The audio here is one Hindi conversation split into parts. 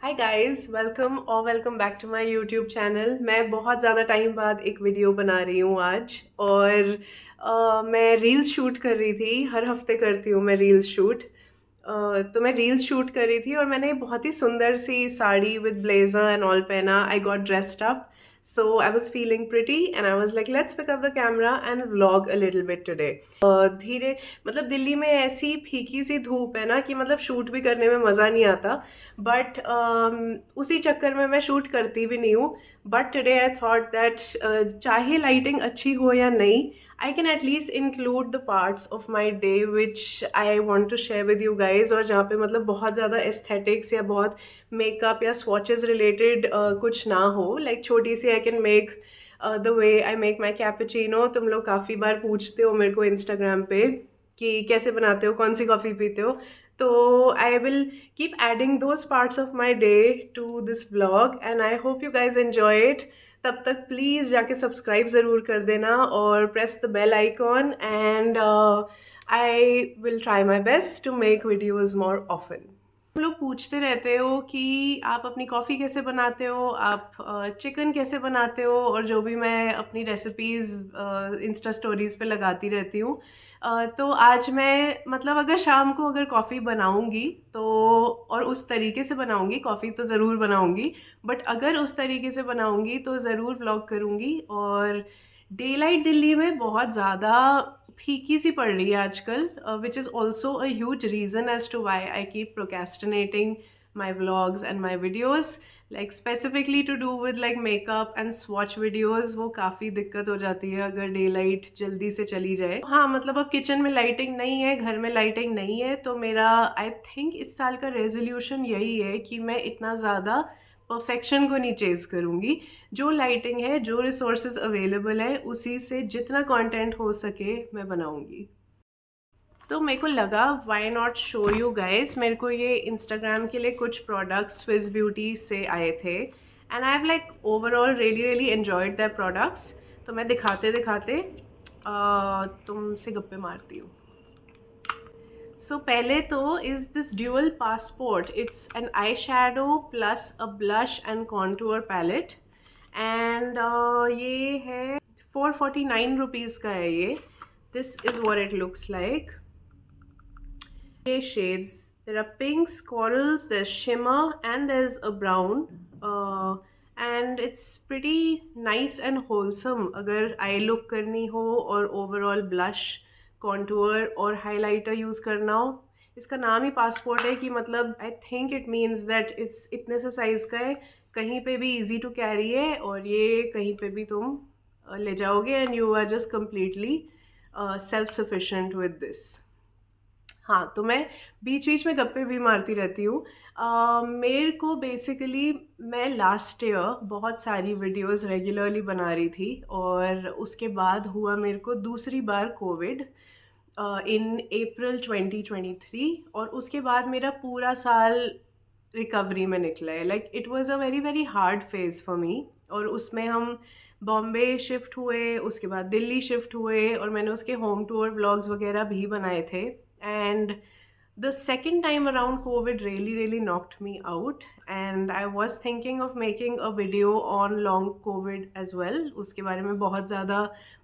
Hi guys, welcome back to my YouTube channel. मैं बहुत ज़्यादा टाइम बाद एक वीडियो बना रही हूँ आज। और मैं रील्स शूट कर रही थी। हर हफ्ते करती हूँ मैं रील्स शूट। तो मैं रील्स शूट कर रही थी और मैंने बहुत ही सुंदर सी sari with blazer and all पहना। I got dressed up, so I was feeling pretty and I was like, let's pick up the camera and vlog a little bit today. धीरे मतलब दिल्ली में ऐसी फीकी सी धूप है ना कि मतलब शूट भी करने में मज़ा नहीं आता। बट उसी चक्कर में मैं शूट करती भी नहीं हूँ। But today I thought that चाहे लाइटिंग अच्छी हो या नहीं, I can at least include the parts of my day which I want to share with you guys. और जहाँ पे मतलब बहुत ज़्यादा एस्थेटिक्स या बहुत मेकअप या स्वॉचेस रिलेटेड कुछ ना हो। लाइक छोटी सी I can make the way I make my cappuccino. तुम लोग काफ़ी बार पूछते हो मेरे को इंस्टाग्राम पे कि कैसे बनाते हो, कौन सी कॉफ़ी पीते हो। तो I will keep adding those parts of my day to this vlog and I hope you guys enjoy it. तब तक प्लीज़ जाके सब्सक्राइब ज़रूर कर देना और press the bell icon and I will try my best to make videos more often. तुम लोग पूछते रहते हो कि आप अपनी कॉफ़ी कैसे बनाते हो, आप चिकन कैसे बनाते हो, और जो भी मैं अपनी रेसिपीज़ इंस्टा स्टोरीज़ पे लगाती रहती हूँ। तो आज मैं मतलब अगर शाम को अगर कॉफ़ी बनाऊँगी तो, और उस तरीके से बनाऊँगी, कॉफ़ी तो ज़रूर बनाऊँगी, बट अगर उस तरीके से बनाऊँगी तो ज़रूर व्लॉग करूँगी। और डे लाइट दिल्ली में बहुत ज़्यादा फीकी सी पड़ रही है आजकल, which is also a huge reason as to why I keep procrastinating my vlogs and my videos, like specifically to do with like makeup and swatch videos। वो काफ़ी दिक्कत हो जाती है अगर डे लाइट जल्दी से चली जाए। हाँ मतलब अब किचन में लाइटिंग नहीं है, घर में लाइटिंग नहीं है, तो मेरा आई थिंक इस साल का रेजोल्यूशन यही है कि मैं इतना ज़्यादा परफेक्शन को नहीं चेज़ करूँगी। जो लाइटिंग है, जो रिसोर्सेज अवेलेबल है, उसी से जितना कंटेंट हो सके मैं बनाऊँगी। तो मेरे को लगा why not show you guys. मेरे को ये इंस्टाग्राम के लिए कुछ प्रोडक्ट्स स्विस ब्यूटी से आए थे and I have like overall really really enjoyed that products. तो मैं दिखाते दिखाते तुमसे गप्पे मारती हूँ। सो पहले तो is this dual passport. It's an eye shadow plus a blush and contour palette and ये है 449 रुपीज़ का है ये। This is what it looks like. Shades. There are pinks, corals, there's shimmer, and there's a brown. And it's pretty nice and wholesome. अगर eye look करनी हो और overall blush, contour और highlighter use करना हो। इसका नाम ही पासपोर्ट है कि मतलब I think it means that it's इतने से साइज़ का है, कहीं पे भी easy to carry है, और ये कहीं पे भी तुम ले जाओगे and you are just completely self-sufficient with this। हाँ, तो मैं बीच बीच में गप्पे भी मारती रहती हूँ। मेरे को बेसिकली मैं लास्ट ईयर बहुत सारी वीडियोस रेगुलरली बना रही थी और उसके बाद हुआ मेरे को दूसरी बार कोविड इन अप्रैल 2023, और उसके बाद मेरा पूरा साल रिकवरी में निकला है। Like it was a very very hard phase for me. और उसमें हम बॉम्बे शिफ्ट हुए, उसके बाद दिल्ली शिफ्ट हुए, और मैंने उसके होम टूर व्लॉग्स वगैरह भी बनाए थे। And the second time around COVID really knocked me out and I was thinking of making a video on long COVID as well। उसके बारे में बहुत ज़्यादा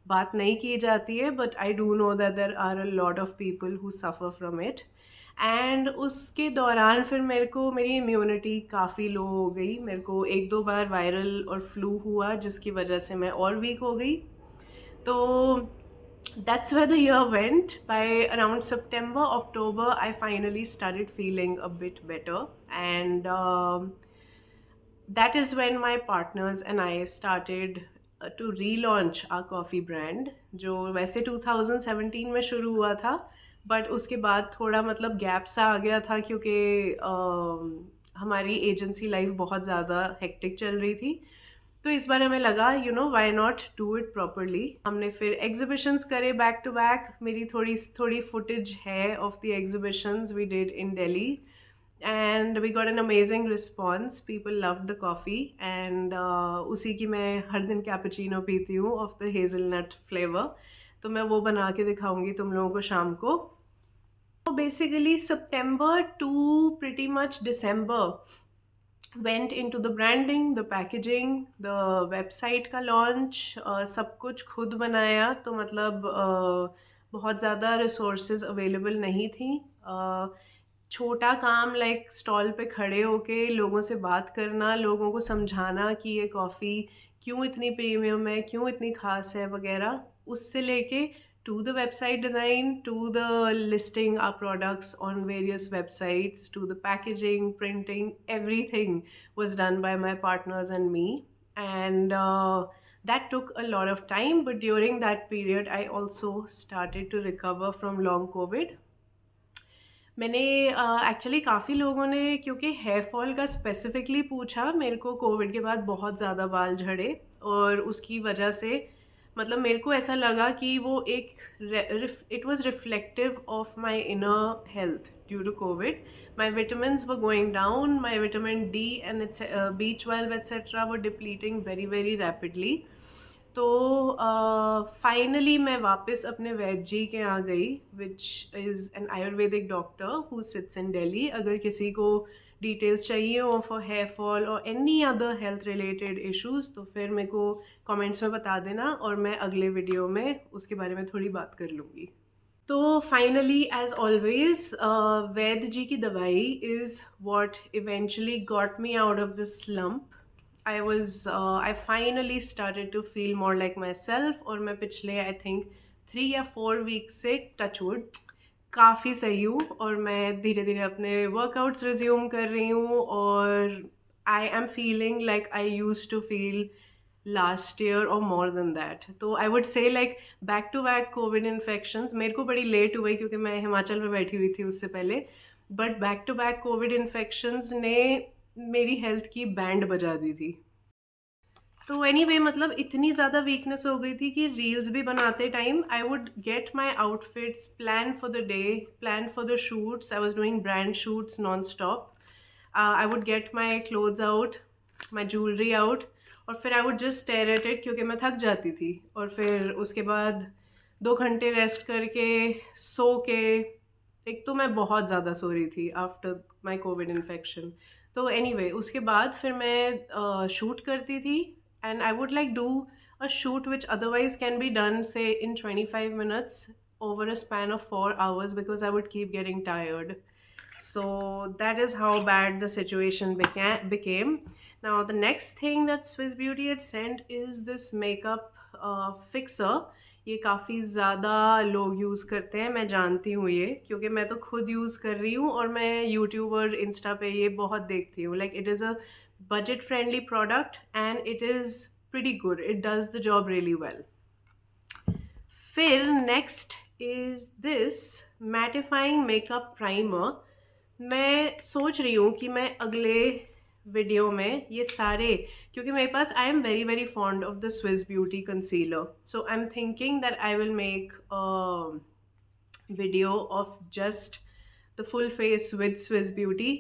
बात नहीं की जाती है, but I do know that there are a lot of people who suffer from it। And उसके दौरान फिर मेरे को मेरी इम्यूनिटी काफ़ी लो हो गई। मेरे को एक दो बार वायरल और फ्लू हुआ जिसकी वजह से मैं और वीक हो गई। तो that's where the year went. By around September, October, I finally started feeling a bit better. And that is when my partners and I started to relaunch our coffee brand, जो वैसे 2017 में शुरू हुआ था, बट उसके बाद थोड़ा मतलब गैप सा आ गया था क्योंकि हमारी एजेंसी लाइफ बहुत ज़्यादा हेक्टिक चल रही थी। तो इस बार हमें लगा you know why not do it properly. हमने फिर एग्जीबिशंस करे बैक टू बैक। मेरी थोड़ी थोड़ी फुटेज है of the exhibitions we did in Delhi and we got an amazing response. People love the coffee and उसी की मैं हर दिन कैपुचिनो पीती हूँ ऑफ द हेज़लनट फ्लेवर। तो मैं वो बना के दिखाऊंगी तुम लोगों को शाम को। तो basically September to pretty much December went into the branding, the packaging, the website का लॉन्च, सब कुछ खुद बनाया। तो मतलब बहुत ज़्यादा रिसोर्सेज अवेलेबल नहीं थी। छोटा काम लाइक स्टॉल पे खड़े होके लोगों से बात करना, लोगों को समझाना कि ये कॉफ़ी क्यों इतनी प्रीमियम है, क्यों इतनी ख़ास है वगैरह, उससे लेके to the website design, to the listing our products on various websites, to the packaging, printing, everything was done by my partners and me. And that took a lot of time, but during that period I also started to recover from long COVID. मैंने एक्चुअली काफ़ी लोगों ने क्योंकि हेयर फॉल का स्पेसिफिकली पूछा, मेरे को कोविड के बाद बहुत ज़्यादा बाल झड़े और उसकी वजह से मतलब मेरे को ऐसा लगा कि वो एक it was reflective of my inner health due to Covid. My vitamins were going down, my vitamin D and B12 etcetera were depleting very very rapidly. तो फाइनली मैं वापस अपने वैद्य जी के यहाँ गई, which is an ayurvedic doctor who sits in Delhi. अगर किसी को डिटेल्स चाहिए हो फॉर हेयर फॉल और any other health related issues तो फिर मेरे को कमेंट्स में बता देना और मैं अगले वीडियो में उसके बारे में थोड़ी बात कर लूँगी। तो फाइनली एज ऑलवेज वैद्य जी की दवाई is what eventually got me out of this slump. I finally started to feel more like myself और मैं पिछले I think 3 या 4 वीक से टचवुड काफ़ी सही हूँ और मैं धीरे धीरे अपने वर्कआउट्स रिज्यूम कर रही हूँ और I am feeling like I used to feel last year और मोर देन दैट। तो I would say like back to back Covid infections मेरे को बड़ी लेट हुई क्योंकि मैं हिमाचल में बैठी हुई थी उससे पहले, but back to back Covid infections ने मेरी हेल्थ की बैंड बजा दी थी। तो एनीवे मतलब इतनी ज़्यादा वीकनेस हो गई थी कि रील्स भी बनाते time I would get my outfits, plan for the day, plan for the shoots, I was doing brand shoots non stop. I would get my clothes out, my jewellery out और फिर I would just stare at it क्योंकि मैं थक जाती थी और फिर उसके बाद 2 घंटे रेस्ट करके सो के, एक तो मैं बहुत ज़्यादा सो रही थी आफ्टर माई कोविड इन्फेक्शन। तो एनीवे उसके बाद फिर मैं शूट करती थी and I would like do a shoot which otherwise can be done say in 25 minutes over a span of 4 hours because I would keep getting tired. So that is how bad the situation became. Now the next thing that Swiss Beauty had sent is this makeup fixer. ये काफ़ी ज़्यादा लोग यूज़ करते हैं, मैं जानती हूँ ये क्योंकि मैं तो खुद यूज़ कर रही हूँ और मैं यूट्यूब और इंस्टा पे ये बहुत देखती हूँ। Like it is a budget friendly product and it is pretty good, it does the job really well. फिर next is this mattifying makeup primer. मैं सोच रही हूँ कि मैं अगले वीडियो में ये सारे, क्योंकि मेरे पास I am very very fond of the Swiss Beauty concealer, so I am thinking that I will make video of just the full face with Swiss Beauty.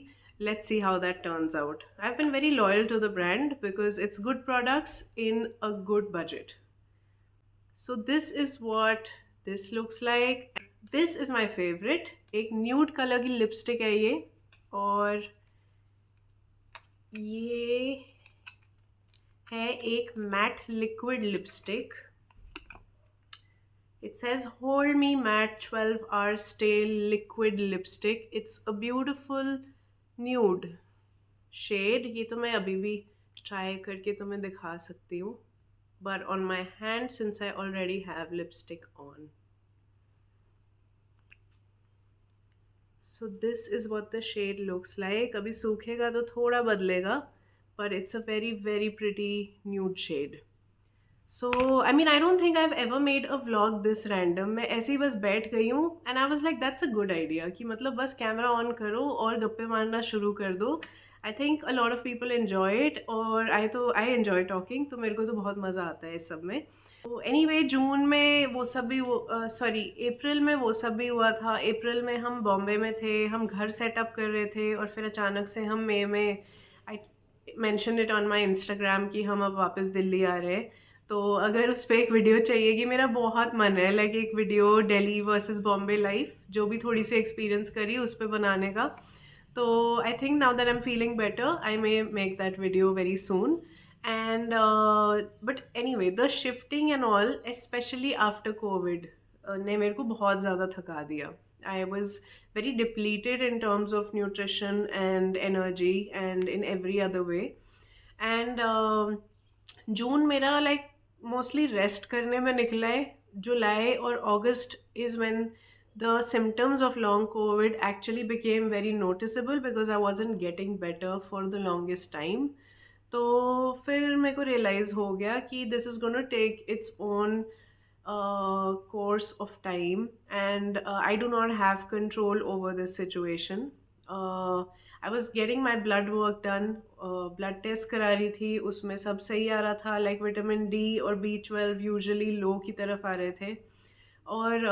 Let's see how that turns out. I've been very loyal to the brand because it's good products in a good budget. So this is what this looks like. This is my favorite. एक nude color की lipstick है ये और ये है एक matte liquid lipstick. It says Hold Me Matte 12 Hour Stay Liquid Lipstick. It's a beautiful nude shade. ये तो मैं अभी भी ट्राई करके तुम्हें दिखा सकती हूँ, but on my hand since I already have lipstick on. So this is what the shade looks like. अभी सूखेगा तो थोड़ा बदलेगा, but it's a very very pretty nude shade. So I mean I don't think I've ever made a vlog this random. मैं ऐसे ही बस बैठ गई हूँ and I was like that's a good idea कि मतलब बस कैमरा ऑन करो और गप्पे मारना शुरू कर दो. I think a lot of people enjoy it और I enjoy talking, तो मेरे को तो बहुत मज़ा आता है इस सब में. तो anyway जून में वो सब भी सॉरी अप्रैल में वो सब भी हुआ था. अप्रैल में हम बॉम्बे में थे, हम घर सेटअप कर रहे थे और फिर अचानक से हम मई में I mention it on my Instagram कि हम अब वापस दिल्ली आ रहे हैं. तो अगर उस पर एक वीडियो चाहिए कि मेरा बहुत मन है लाइक एक video Delhi versus Bombay life जो भी थोड़ी सी एक्सपीरियंस करी उस पर बनाने का, तो I think now that I am feeling better I may make that video very soon. And but any way the shifting and all specially after Covid ने मेरे को बहुत ज़्यादा थका दिया. I was very depleted in terms of nutrition and energy and in every other way. And June मेरा लाइक मोस्टली रेस्ट करने में निकला है. जुलाई और अगस्त is when the symptoms of long covid actually became very noticeable because I wasn't getting better for the longest time. तो फिर मेरे को रियलाइज़ हो गया कि this is gonna take its own course of time, and I do not have control over this situation. I was getting my blood work done, blood test करा रही थी, उसमें सब सही आ रहा था. लाइक विटामिन डी और B12 यूजुअली लो की तरफ आ रहे थे. और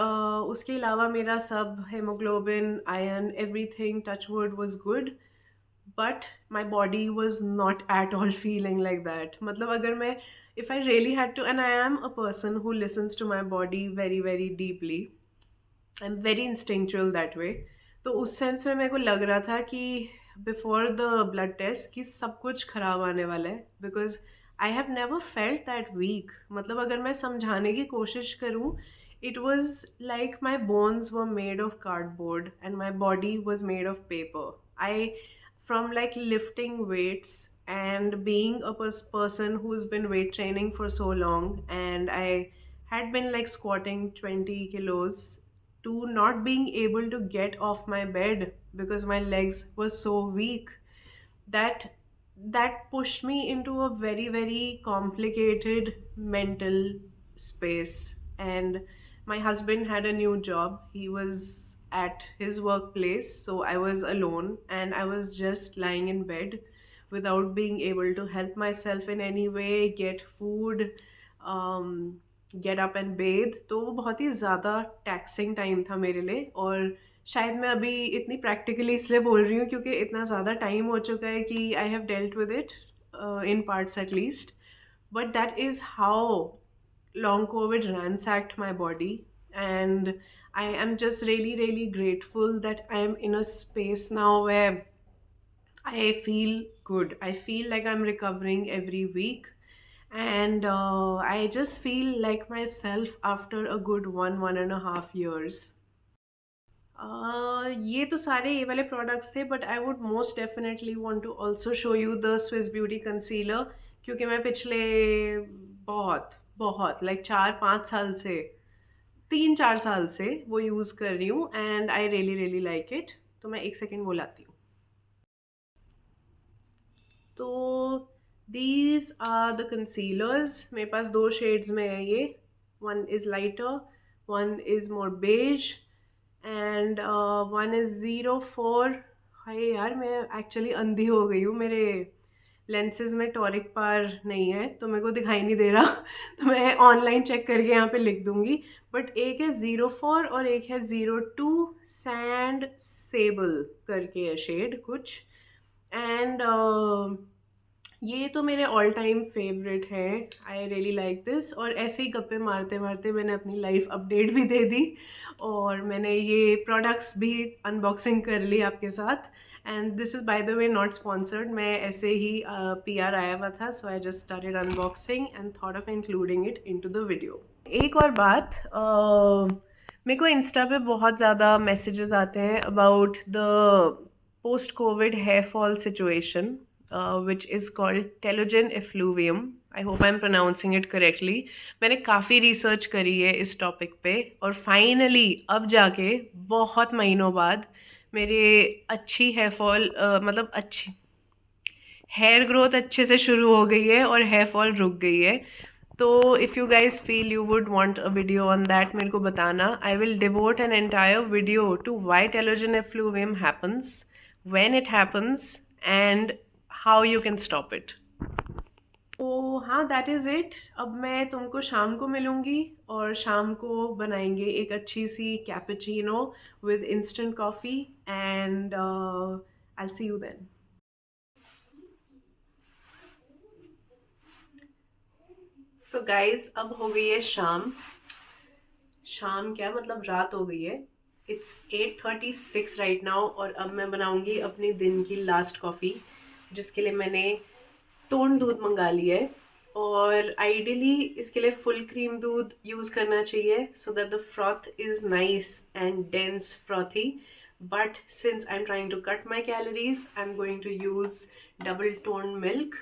उसके अलावा मेरा सब haemoglobin, iron, everything touch wood was good. But my body was not at all feeling like that. मतलब अगर मैं if I really had to, and I am a person who listens to my body very very deeply, I'm very instinctual that way. तो उस सेंस में मेरे को लग रहा था कि बिफोर द ब्लड टेस्ट कि सब कुछ खराब आने वाला है. Because I have never felt that weak. मतलब अगर मैं समझाने की कोशिश करूँ, it was like my bones were made of cardboard and my body was made of paper. I from like lifting weights and being a person who's been weight training for so long, and I had been like squatting 20 kilos, to not being able to get off my bed because my legs were so weak, that that pushed me into a very very complicated mental space. And my husband had a new job. He was at his workplace, so I was alone and I was just lying in bed without being able to help myself in any way, get food, get up and Beth. तो वो बहुत ही ज़्यादा टैक्सिंग टाइम था मेरे लिए. और शायद मैं अभी इतनी प्रैक्टिकली इसलिए बोल रही हूँ क्योंकि इतना ज़्यादा टाइम हो चुका है कि I have dealt with it in parts at least. But that is how long COVID ransacked my body, and I am just really really grateful that I am in a space now where I feel good. I feel like I'm recovering every week, and I just feel like myself after a good 1.5 years. ये तो सारे ये वाले प्रोडक्ट्स थे, but I would most definitely want to also show you the Swiss Beauty concealer. क्योंकि मैं पिछले बहुत बहुत लाइक 4-5 साल से, 3-4 साल से वो यूज़ कर रही हूँ, and I really really like it. तो मैं एक सेकेंड वो लाती हूँ. तो दीज आर द कंसीलर्स. मेरे पास 2 शेड्स में है ये. One is lighter, one is more beige, and one is 04. Hi यार, मैं एक्चुअली अंधी हो गई हूँ. मेरे लेंसेज में टॉरिक पार नहीं है तो मेरे को दिखाई नहीं दे रहा. तो मैं ऑनलाइन चेक करके यहाँ पे लिख दूँगी. बट एक है 04 और एक है 02 सैंड सेबल करके है शेड कुछ. एंड ये तो मेरे ऑल टाइम फेवरेट है. I really like this. और ऐसे ही गप्पे मारते मारते मैंने अपनी लाइफ अपडेट भी दे दी, और मैंने ये प्रोडक्ट्स भी अनबॉक्सिंग कर ली आपके साथ. And this is by the way not sponsored. मैं ऐसे ही PR आया हुआ था, so I just started unboxing and thought of including it into the video. एक और बात, मेरे को इंस्टा पे बहुत ज़्यादा मैसेजेस आते हैं about the post Covid hair fall situation, which is called telogen effluvium. I hope I'm pronouncing it correctly. मैंने काफ़ी रिसर्च करी है इस टॉपिक पे, और फाइनली अब जाके बहुत महीनों बाद मेरे अच्छी हेयर फॉल मतलब अच्छी हेयर ग्रोथ अच्छे से शुरू हो गई है और हेयर फॉल रुक गई है. तो if you guys feel you would want a video on that, मेरे को बताना. I will devote an entire video to why telogen effluvium happens, when it happens, and how you can stop it. तो हाँ, दैट इज़ इट. अब मैं तुमको शाम को मिलूँगी और शाम को बनाएंगे एक अच्छी सी cappuccino with instant coffee, and I will see you then. So guys, अब हो गई है शाम. शाम क्या मतलब रात हो गई है. इट्स 8:36 राइट नाउ और अब मैं बनाऊंगी अपनी दिन की लास्ट कॉफ़ी, जिसके लिए मैंने टोन दूध मंगा लिया है। और आइडियली इसके लिए फुल क्रीम दूध यूज़ करना चाहिए so that the froth is nice and dense frothy. But since I am trying to cut my calories I am going to use double tone milk,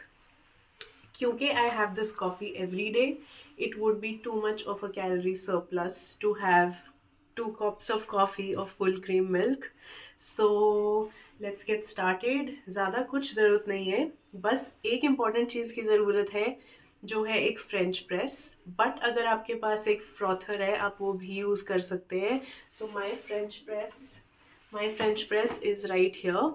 क्योंकि I have this coffee every day it would be too much of a calorie surplus to have 2 cups of coffee or full cream milk. So let's get started. ज़्यादा कुछ ज़रूरत नहीं है, बस एक इम्पॉर्टेंट चीज़ की ज़रूरत है जो है एक फ्रेंच प्रेस। बट अगर आपके पास एक फ्रॉथर है आप वो भी यूज़ कर सकते हैं। So my French press is right here.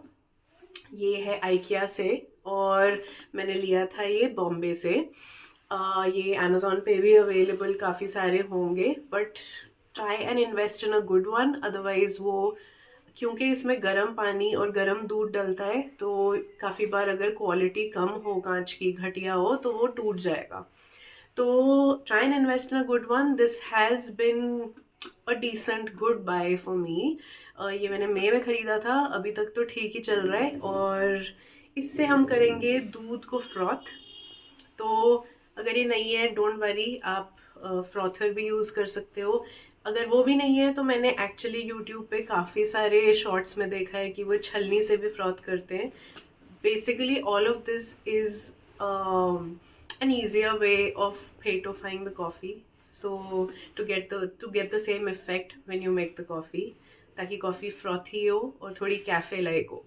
ये है आइकिया से और मैंने लिया था ये बॉम्बे से। ये अमेज़ॉन पे भी अवेलेबल काफ़ी सारे होंगे, but try and invest in a good one. Otherwise वो, क्योंकि इसमें गर्म पानी और गर्म दूध डलता है तो काफ़ी बार अगर क्वालिटी कम हो, कांच की घटिया हो, तो वो टूट जाएगा। तो try and invest in a good one. This has been a decent good buy for me. ये मैंने मई में ख़रीदा था, अभी तक तो ठीक ही चल रहा है। और इससे हम करेंगे दूध को फ्रॉथ। तो अगर ये नहीं है डोंट वरी, आप फ्रॉथर भी यूज़ कर सकते हो। अगर वो भी नहीं है तो मैंने एक्चुअली यूट्यूब पे काफ़ी सारे शॉर्ट्स में देखा है कि वो छलनी से भी फ्रॉथ करते हैं। Basically all of this is an easier way of petrifying the coffee, so to get the same effect when you make the coffee, ताकि कॉफ़ी फ्रॉथी हो और थोड़ी कैफ़े लाइक हो।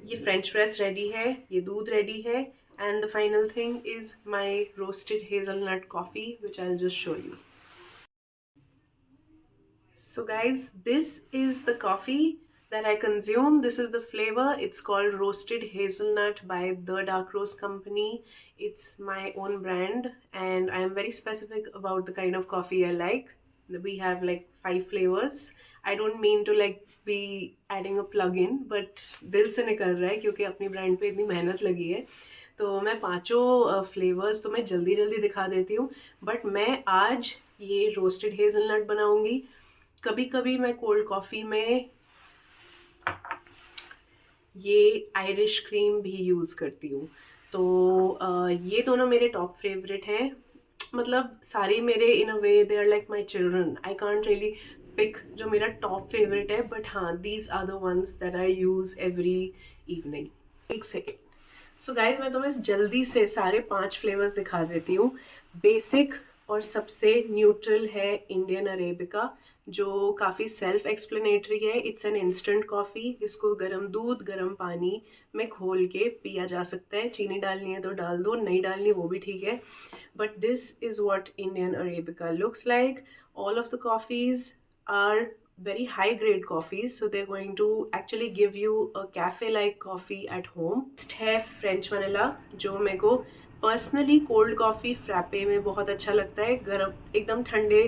ये फ्रेंच प्रेस रेडी है, ये दूध रेडी है, and the final thing is my roasted hazelnut coffee, which I'll just show you. So guys, this is the coffee that I consume. This is the flavor. It's called Roasted Hazelnut by The Dark Roast Company. It's my own brand and I am very specific about the kind of coffee I like. We have like 5 flavors. I don't mean to like be adding a plug-in, but दिल से निकल रहा है क्योंकि अपनी ब्रांड पे इतनी मेहनत लगी है। तो मैं पांचों फ्लेवर्स तो मैं जल्दी जल्दी दिखा देती हूँ, बट मैं आज ये रोस्टेड हेज़लनट बनाऊंगी। कभी कभी मैं कोल्ड कॉफ़ी में ये आयरिश क्रीम भी यूज़ करती हूँ। तो ये दोनों मेरे टॉप फेवरेट हैं। मतलब सारे मेरे in a way they are like my children. I can't really pick जो मेरा टॉप फेवरेट है, बट हाँ, these are the ones that I use every evening. एक सेकेंड। सो गाइज, मैं तुम्हें जल्दी से सारे 5 फ्लेवर्स दिखा देती हूँ। बेसिक और सबसे न्यूट्रल है इंडियन अरेबिका, जो काफ़ी सेल्फ एक्सप्लेनेटरी है। It's an instant coffee. इसको गर्म दूध गर्म पानी में घोल के पिया जा सकता है। चीनी डालनी है तो डाल दो, नहीं डालनी वो भी ठीक है। But this is what Indian arabica looks like. All of the coffees are very high grade coffees, so they're going to actually give you a cafe like coffee at home. Next है फ्रेंच वनीला, जो मेरे को पर्सनली कोल्ड कॉफ़ी फ्रैपे में बहुत अच्छा लगता है। गर्म एकदम ठंडे,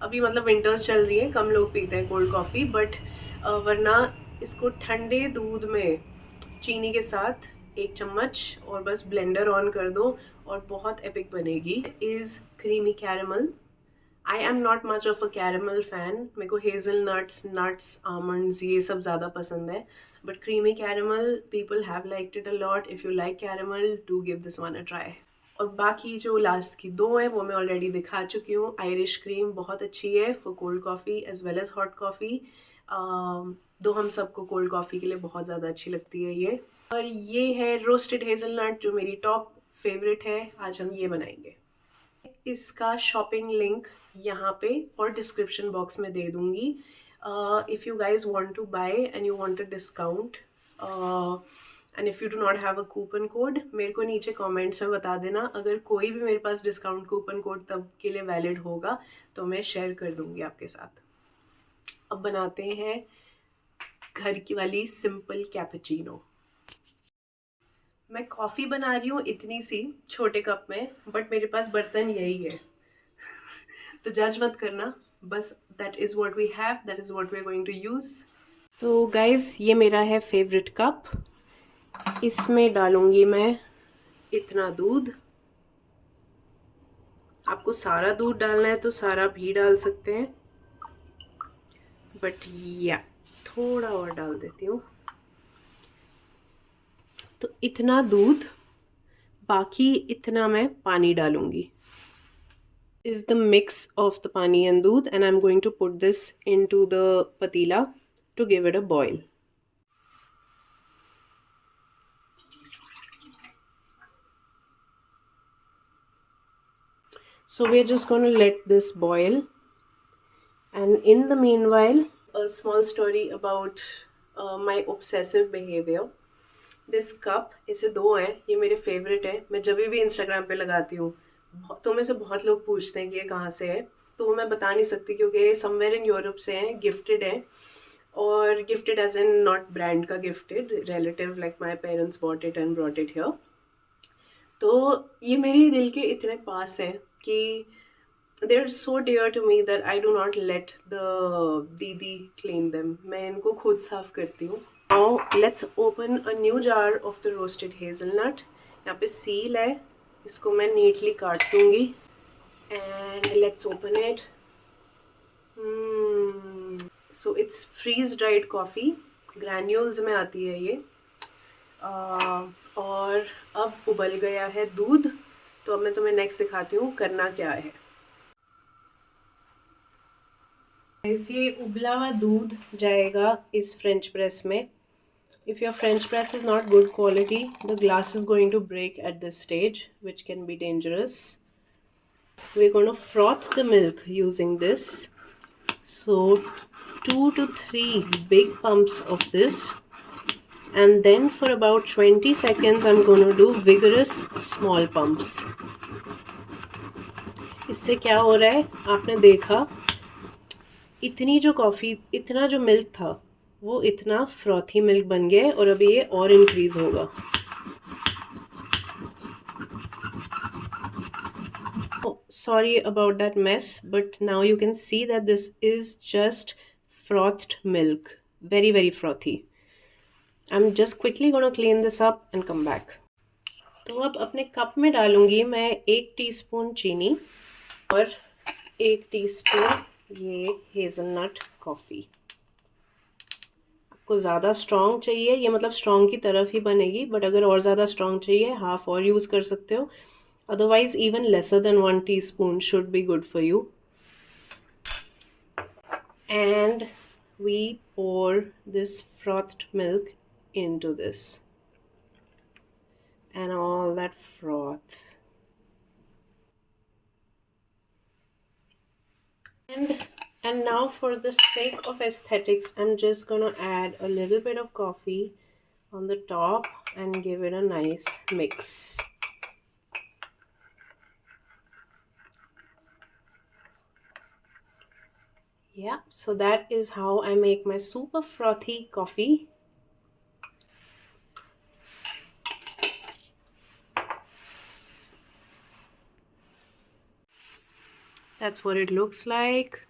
अभी मतलब विंटर्स चल रही है, कम लोग पीते हैं कोल्ड कॉफ़ी, बट वरना इसको ठंडे दूध में चीनी के साथ 1 चम्मच और बस ब्लेंडर ऑन कर दो और बहुत एपिक बनेगी। Is creamy caramel. I am not much of a caramel fan. मेरे को हेज़ल नट्स, आमंड्स ये सब ज़्यादा पसंद है, but creamy caramel people have liked it a lot. If you like caramel, do give this one a try. और बाकी जो लास्ट की 2 हैं वो मैं ऑलरेडी दिखा चुकी हूँ। आयरिश क्रीम बहुत अच्छी है for cold coffee as well as hot coffee. दो हम सबको कोल्ड कॉफ़ी के लिए बहुत ज़्यादा अच्छी लगती है ये। और ये है रोस्टेड हेज़लनट, जो मेरी टॉप फेवरेट है। आज हम ये बनाएंगे। इसका शॉपिंग लिंक यहाँ पे और डिस्क्रिप्शन बॉक्स में दे दूँगी। If you guys want to buy and you want a discount and if you do not have a coupon code, मेरे को नीचे कमेंट्स में बता देना। अगर कोई भी मेरे पास डिस्काउंट कूपन कोड तब के लिए वैलिड होगा तो मैं शेयर कर दूँगी आपके साथ। अब बनाते हैं घर की वाली सिंपल कैपुचिनो। मैं कॉफ़ी बना रही हूँ इतनी सी छोटे कप में, बट मेरे पास बर्तन यही है तो जज मत करना, बस that is what we have, that is what we are going to use. तो गाइज, ये मेरा है फेवरेट कप। इसमें डालूंगी मैं इतना दूध। आपको सारा दूध डालना है तो सारा भी डाल सकते हैं, बट या थोड़ा और डाल देती हूँ। तो इतना दूध, बाकी इतना मैं पानी डालूंगी। Is the mix of the pani and doodh, and I'm going to put this into the patila to give it a boil. So we're just going to let this boil, and in the meanwhile, a small story about my obsessive behavior. This cup, ऐसे दो हैं, ये मेरे फेवरेट है, मैं जब भी इंस्टाग्राम पे लगाती हूँ तो में से बहुत लोग पूछते हैं कि ये कहाँ से है, तो वो मैं बता नहीं सकती क्योंकि समवेयर इन यूरोप से हैं, गिफ्टेड है, और gifted as in not brand का gifted, relative like my parents bought it and brought it here. तो ये मेरे दिल के इतने पास है कि they are so dear to me that I do not let the दीदी clean them, मैं इनको खुद साफ करती हूँ। Now let's open a new jar of the roasted hazelnut. यहाँ पे seal है, इसको मैं neatly काट दूँगी, and let's open it. So it's freeze dried coffee, granules में आती है ये, और अब उबल गया है दूध। तो अब मैं तुम्हें नेक्स्ट दिखाती हूँ करना क्या है। ये उबला हुआ दूध जाएगा इस फ्रेंच प्रेस में। If your French press is not good quality, the glass is going to break at this stage, which can be dangerous. We're going to froth the milk using this. So 2 to 3 big pumps of this, and then for about 20 seconds I'm going to do vigorous small pumps. इससे क्या हो रहा है, आपने देखा इतनी जो कॉफ़ी, इतना जो मिल्क था वो इतना फ्रॉथी मिल्क बन गया है, और अभी ये और इंक्रीज होगा। Sorry about that mess, but now you can see that this is just frothed milk, very very frothy. I'm just quickly going to clean this up and come back. तो अब अपने कप में डालूंगी मैं 1 टीस्पून चीनी और 1 टीस्पून ये हेज़लनट कॉफ़ी। आपको ज़्यादा स्ट्रॉन्ग चाहिए, ये मतलब स्ट्रॉन्ग की तरफ ही बनेगी, बट अगर और ज़्यादा स्ट्रॉन्ग चाहिए हाफ और यूज़ कर सकते हो, otherwise even lesser than 1 teaspoon should be good for you. And we pour this frothed milk into this and all that froth. And now for the sake of aesthetics, I'm just gonna add a little bit of coffee on the top and give it a nice mix. Yeah, so that is how I make my super frothy coffee. That's what it looks like.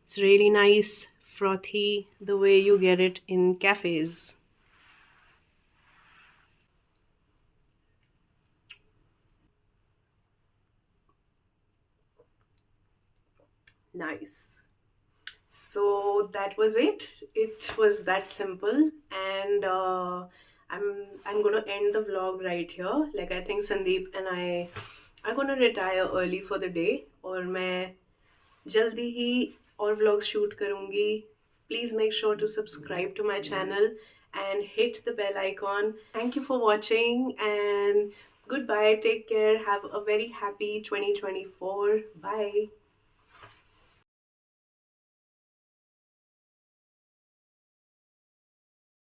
It's really nice, frothy, the way you get it in cafes. Nice. So that was it. It was that simple, and I'm gonna end the vlog right here. Like, I think Sandeep and I are gonna retire early for the day, और मैं जल्दी ही और vlogs shoot करूँगी. Please make sure to subscribe to my channel and hit the bell icon. Thank you for watching, and goodbye. Take care. Have a very happy 2024. Bye.